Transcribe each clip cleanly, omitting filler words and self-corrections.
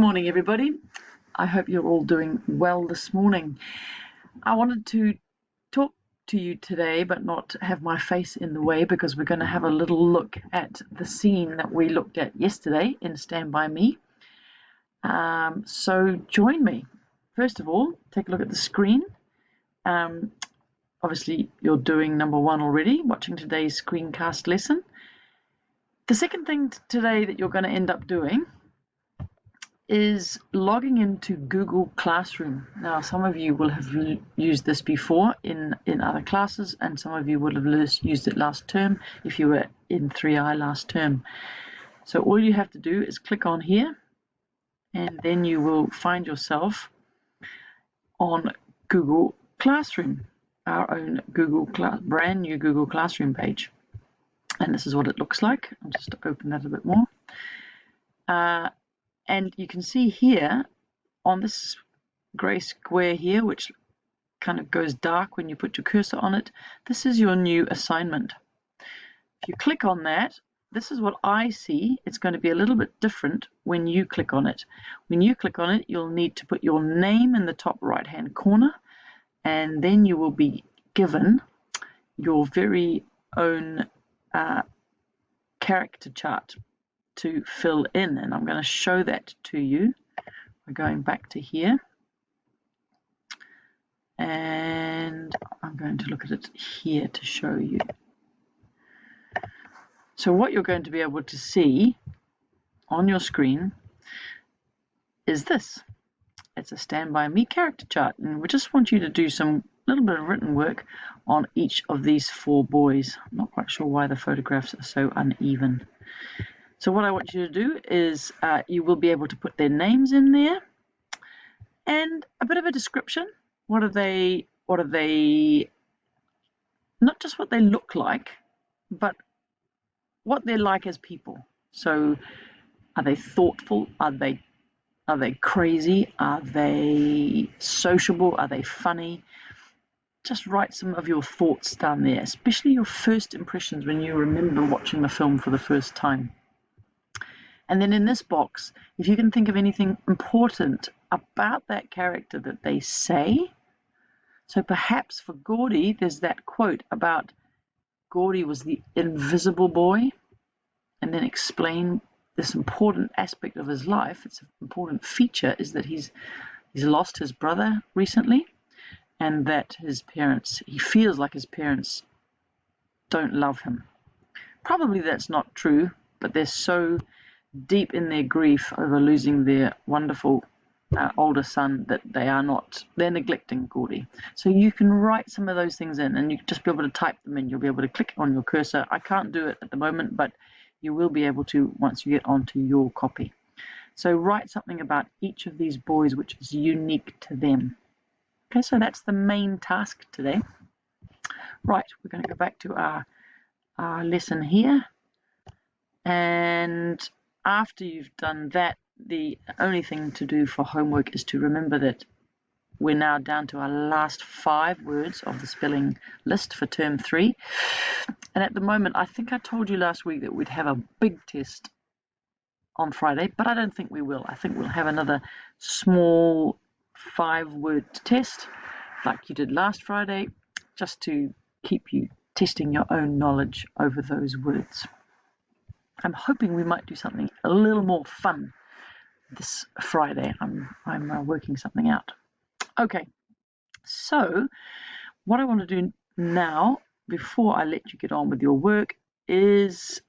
Morning, everybody. I hope you're all doing well this morning. I wanted to talk to you today, but not have my face in the way, because we're going to have a little look at the scene that we looked at yesterday in Stand By Me. So join me. First of all, take a look at the screen. Obviously, you're doing number one already, watching today's screencast lesson. The second thing today that you're going to end up doing is logging into Google Classroom. Now, some of you will have used this before in other classes, and some of you will have used it last term if you were in 3i last term. So all you have to do is click on here, and then you will find yourself on Google Classroom, our own brand new Google Classroom page. And this is what it looks like. I'll just open that a bit more. And you can see here on this grey square here, which kind of goes dark when you put your cursor on it, this is your new assignment. If you click on that, this is what I see. It's going to be a little bit different when you click on it. When you click on it, you'll need to put your name in the top right hand corner, and then you will be given your very own character chart to fill in, and I'm going to show that to you. We're going back to here, and I'm going to look at it here to show you. So what you're going to be able to see on your screen is this. It's a Stand By Me character chart, and we just want you to do some little bit of written work on each of these four boys. I'm not quite sure why the photographs are so uneven. So what I want you to do is you will be able to put their names in there and a bit of a description. What are they, not just what they look like, but what they're like as people. So are they thoughtful? Are they crazy? Are they sociable? Are they funny? Just write some of your thoughts down there, especially your first impressions when you remember watching the film for the first time. And then in this box, if you can think of anything important about that character that they say. So perhaps for Gordy, there's that quote about Gordy was the invisible boy, and then explain this important aspect of his life. It's an important feature is that he's lost his brother recently, and that he feels like his parents don't love him. Probably that's not true, but they're so deep in their grief over losing their wonderful older son that they're neglecting Gordy. So you can write some of those things in, and you can just be able to type them in. You'll be able to click on your cursor. I can't do it at the moment, but you will be able to once you get onto your copy. So write something about each of these boys which is unique to them. Okay, so that's the main task today. Right, we're going to go back to our lesson here, and after you've done that, the only thing to do for homework is to remember that we're now down to our last 5 words of the spelling list for term 3. And at the moment, I think I told you last week that we'd have a big test on Friday, but I don't think we will. I think we'll have another small 5-word test like you did last Friday, just to keep you testing your own knowledge over those words. I'm hoping we might do something a little more fun this Friday. I'm working something out. Okay, so what I want to do now, before I let you get on with your work, is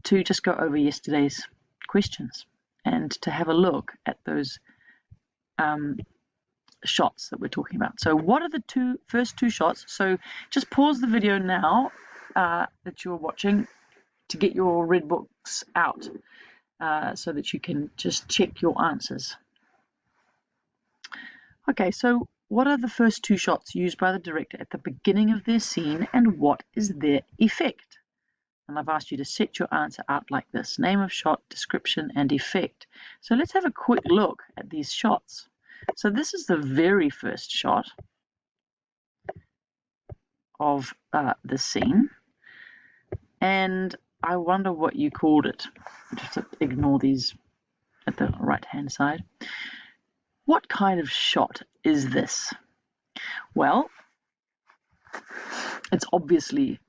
to just go over yesterday's questions and to have a look at those shots that we're talking about. So what are the first two shots? So just pause the video now that you're watching to get your red books out so that you can just check your answers. Okay, so what are the first 2 shots used by the director at the beginning of their scene, and what is their effect? And I've asked you to set your answer out like this: name of shot, description, and effect. So let's have a quick look at these shots. So this is the very first shot of the scene, and I wonder what you called it. Just ignore these at the right-hand side. What kind of shot is this? Well, it's obviously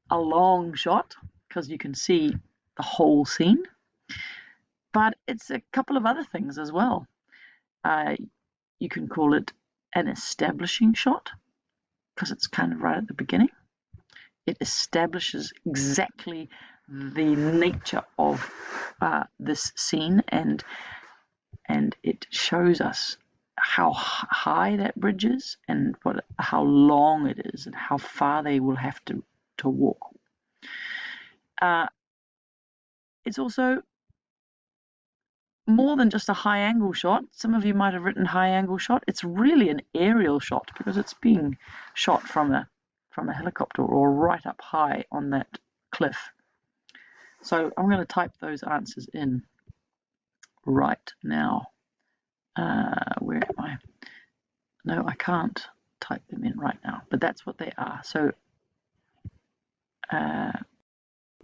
a long shot because you can see the whole scene, but it's a couple of other things as well. You can call it an establishing shot because it's kind of right at the beginning. It establishes exactly the nature of this scene, and it shows us how high that bridge is and how long it is and how far they will have to walk. It's also more than just a high angle shot. Some of you might have written high angle shot. It's really an aerial shot because it's being shot from a helicopter or right up high on that cliff. So I'm going to type those answers in right now. Where am I? No, I can't type them in right now, but that's what they are. So I'm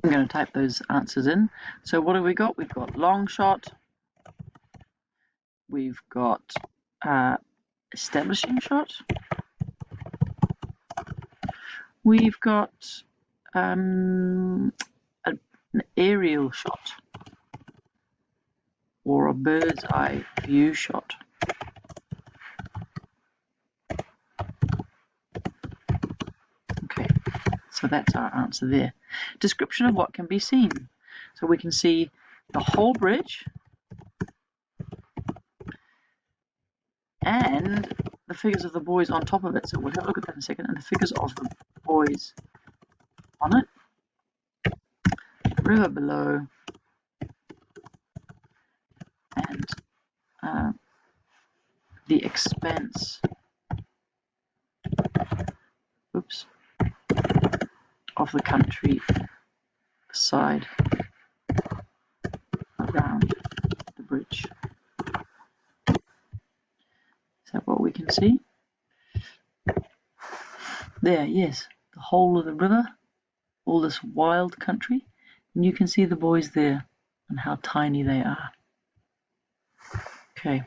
going to type those answers in. So what have we got? We've got long shot. We've got establishing shot. We've got an aerial shot or a bird's eye view shot. Okay, so that's our answer there. Description of what can be seen. So we can see the whole bridge and the figures of the boys on top of it. So we'll have a look at that in a second. And the figures of the boys on it. River below. And the expanse, oops, of the country side around the bridge. Is that what we can see? There, yes, the whole of the river, all this wild country, and you can see the boys there and how tiny they are. Okay.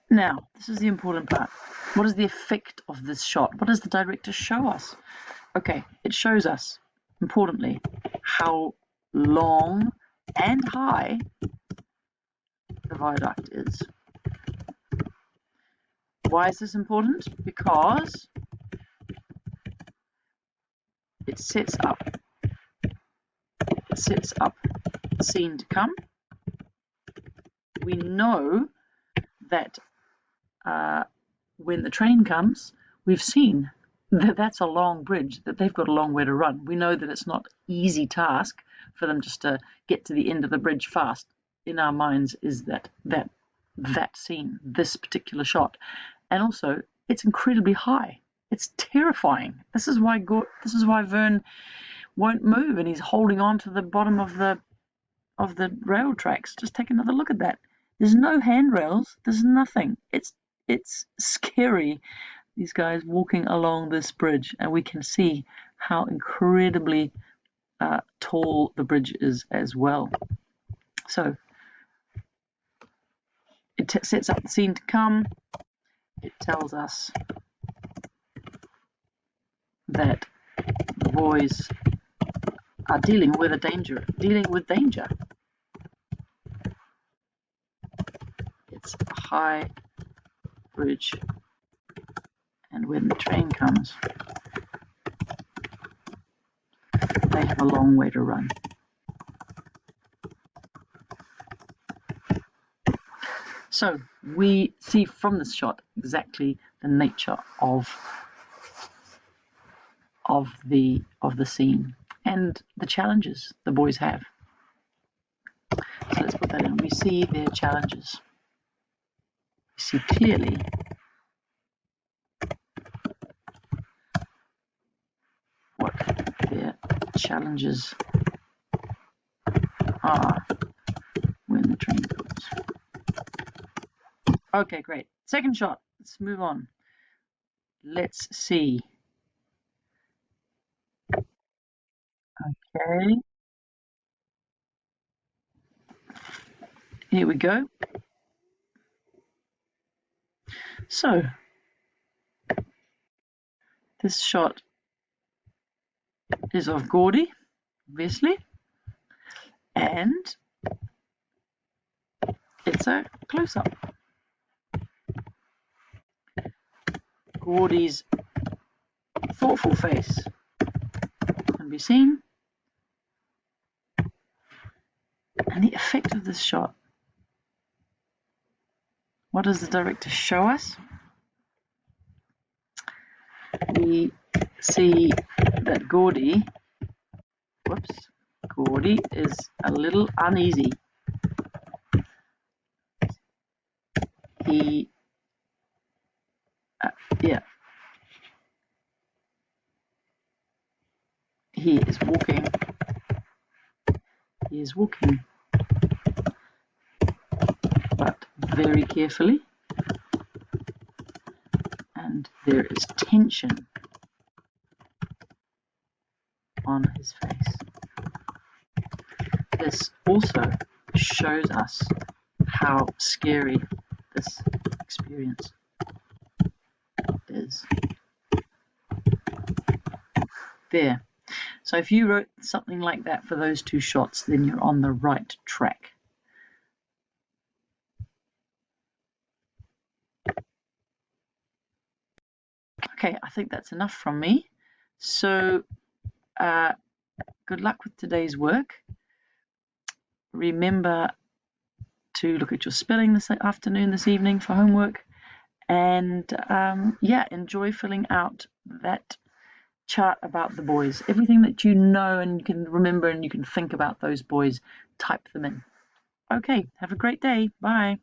Now, this is the important part. What is the effect of this shot? What does the director show us? Okay, it shows us, importantly, how long and high the viaduct is. Why is this important? Because it sets up the scene to come. We know that when the train comes, we've seen that that's a long bridge, that they've got a long way to run. We know that it's not an easy task for them just to get to the end of the bridge fast. In our minds is that scene, this particular shot. And also, it's incredibly high. It's terrifying. This is why Vern won't move, and he's holding on to the bottom of the rail tracks. Just take another look at that. There's no handrails. There's nothing. It's scary. These guys walking along this bridge, and we can see how incredibly tall the bridge is as well. So it sets up the scene to come. It tells us that the boys are dealing with danger. It's a high bridge, and when the train comes, they have a long way to run. So we see from this shot exactly the nature of the scene and the challenges the boys have. So let's put that in. We see their challenges. We see clearly what their challenges are when the train comes. Okay, great. Second shot. Let's move on. Let's see. Okay. here we go. So this shot is of Gordy, obviously, and it's a close-up. Gordy's thoughtful face can be seen, and the effect of this shot. What does the director show us? We see that Gordy is a little uneasy. He is walking, but very carefully, and there is tension on his face. This also shows us how scary this experience is. There. So if you wrote something like that for those two shots, then you're on the right track. Okay, I think that's enough from me. So good luck with today's work. Remember to look at your spelling this afternoon, this evening for homework, and yeah, enjoy filling out that chart about the boys. Everything that you know and you can remember and you can think about those boys, type them in. Okay, have a great day. Bye.